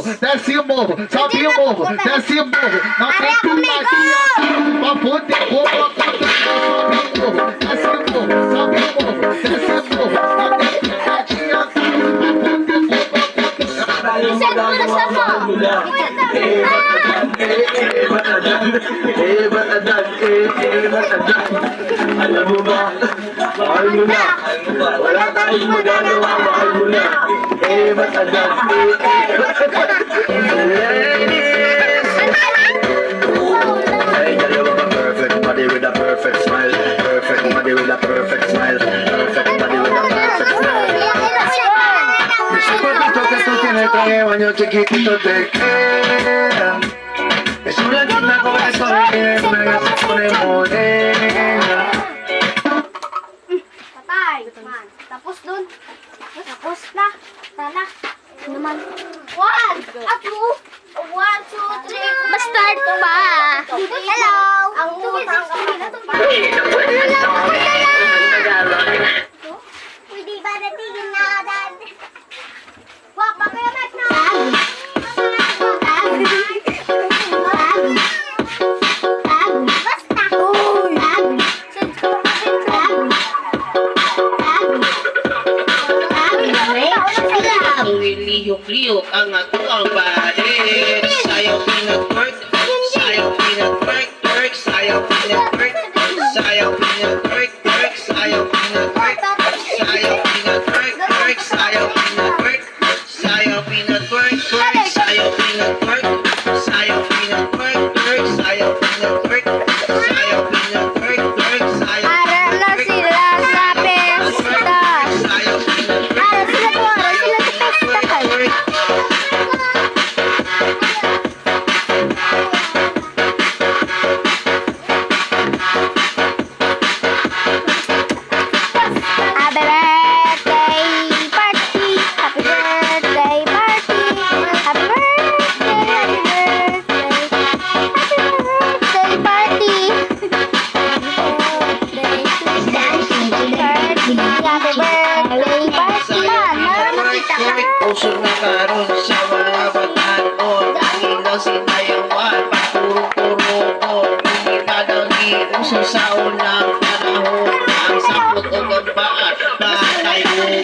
desce o morro, sobe o morro, desce o morro. Não tem pimadinha, pra poder colocar sobe o morro, desce o morro, sobe o morro, desce o morro. Não tem pimadinha, pra poder colocar. Segura essa mão. Alam mo ba? Mahal mo na. Wala tayong magagawa, mahal mo na. Matagal. Hey, dalawa ka perfect body with a perfect smile. Perfect body with a perfect smile. Perfect body with a perfect smile. Ese cuerpito que tú tienes trae baño chiquitito te queda. Es una linda corazón que me pone morena. Patay. Tapos dun. Tapos na. Tala. Naman. 1, 2, 1, 2, 3. Bastard ba? Hello. Ang utang ka na to. Pwede ba natigil na dad? Wag pa kayo back na. Basta. Liyok-liyok ang ato ang body. Sayaw pinag-twerk, sayaw pinag-twerk, twerk, sayaw pinag-twerk, sayaw pinag-twerk, twerk, sayaw pinag-twerk, sayaw pinag-twerk, twerk, sayaw pinag-twerk, sayaw pinag-twerk, twerk, sayaw pinag-twerk, sayaw pinag-twerk, twerk, sayaw pinag-twerk, sayaw pinag-twerk, twerk, sayaw Para na sila sa pesta. sayaw pinag-twerk, Para sila sa pesta kayo. Happy birthday party, happy birthday party, happy birthday, happy birthday party. Happy birthday party, Usog na karon sa mga batanon. Ang ilaw sinayawan, pagpuro-puro. Hindi pa daw giuso sa unang panahon. Ang sapot o gabaan, patay ulo.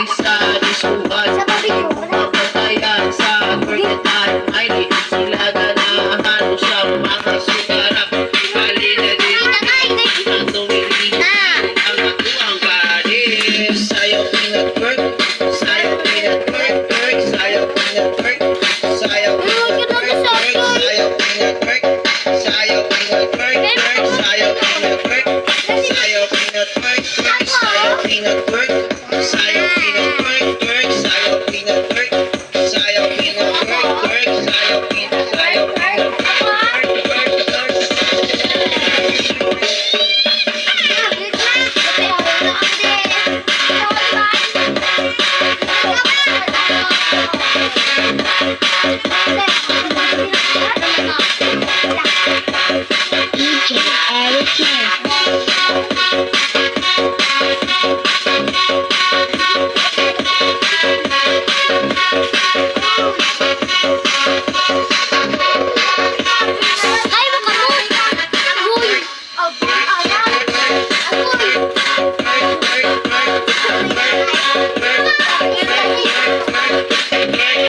Isa, isugan, pagpatayan sa 39,